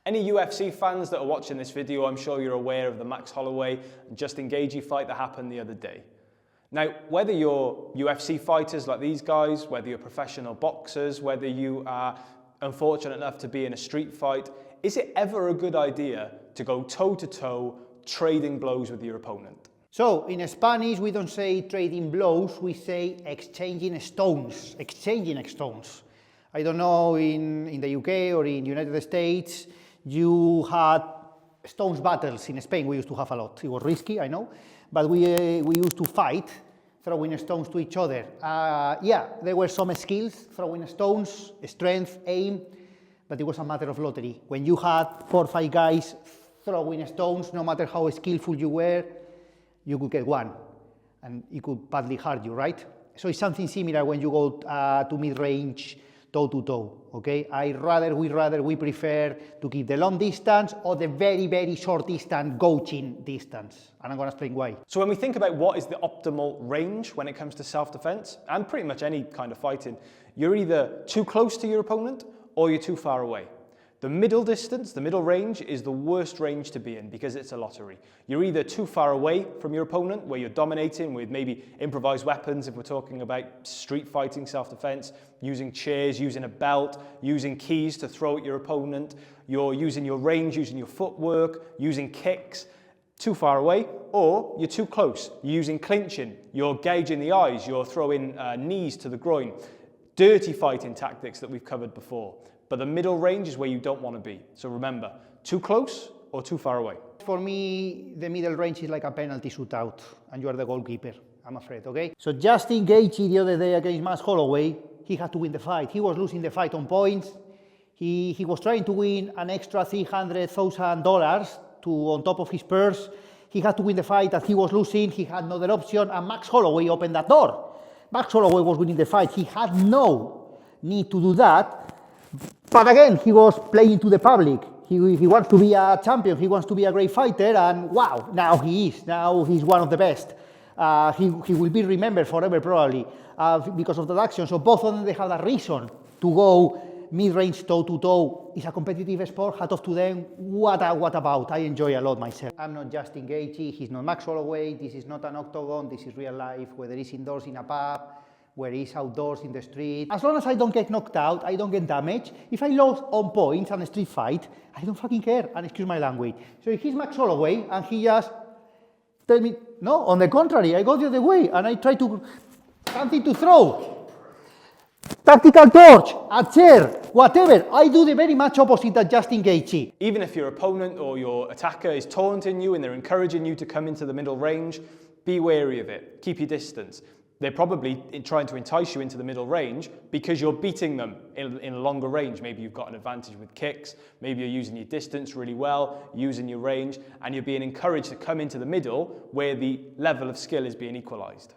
Any UFC fans that are watching this video, I'm sure you're aware of the Max Holloway and Justin Gaethje fight that happened the other day. Now, whether you're UFC fighters like these guys, whether you're professional boxers, whether you are unfortunate enough to be in a street fight, is it ever a good idea to go toe-to-toe, trading blows with your opponent? So, in Spanish, we don't say trading blows, we say exchanging stones. I don't know, in the UK or in the United States, you had stones battles. In Spain, we used to have a lot. It was risky, I know, but we used to fight, throwing stones to each other. Yeah, there were some skills, throwing stones, strength, aim, but it was a matter of lottery. When you had 4 or 5 guys throwing stones, no matter how skillful you were, you could get one, and it could badly hurt you, right? So it's something similar when you go to mid-range, toe-to-toe, okay? We prefer to keep the long distance or the very, very short distance, gouging distance. And I'm gonna explain why. So when we think about what is the optimal range when it comes to self-defense, and pretty much any kind of fighting, you're either too close to your opponent or you're too far away. The middle distance, the middle range, is the worst range to be in because it's a lottery. You're either too far away from your opponent, where you're dominating with maybe improvised weapons, if we're talking about street fighting, self-defense, using chairs, using a belt, using keys to throw at your opponent, you're using your range, using your footwork, using kicks, too far away, or you're too close. You're using clinching, you're gauging the eyes, you're throwing knees to the groin. Dirty fighting tactics that we've covered before. But the middle range is where you don't want to be. So remember, too close or too far away. For me, the middle range is like a penalty shootout, and you are the goalkeeper, I'm afraid, okay? So Justin Gaethje the other day against Max Holloway, he had to win the fight. He was losing the fight on points. He was trying to win an extra $300,000 on top of his purse. He had to win the fight that he was losing. He had no other option, and Max Holloway opened that door. Max Holloway was winning the fight. He had no need to do that. But again, he was playing to the public. He wants to be a champion. He wants to be a great fighter. And wow, now he is. Now he's one of the best. He will be remembered forever probably because of that action. So both of them, they have a reason to go mid-range toe-to-toe. It's a competitive sport. Hat off to them. What about? I enjoy a lot myself. I'm not Justin Gaethje. He's not Max Holloway. This is not an octagon. This is real life, whether it's indoors in a pub, where it's outdoors in the street. As long as I don't get knocked out, I don't get damaged. If I lose on points and a street fight, I don't fucking care, and excuse my language. So if he's Max Holloway and he just tell me, no, on the contrary, I go the other way and I try to, something to throw. Tactical torch, a chair, whatever. I do the very much opposite than Justin Gaethje. Even if your opponent or your attacker is taunting you and they're encouraging you to come into the middle range, be wary of it. Keep your distance. They're probably trying to entice you into the middle range because you're beating them in a longer range. Maybe you've got an advantage with kicks, maybe you're using your distance really well, using your range, and you're being encouraged to come into the middle where the level of skill is being equalized.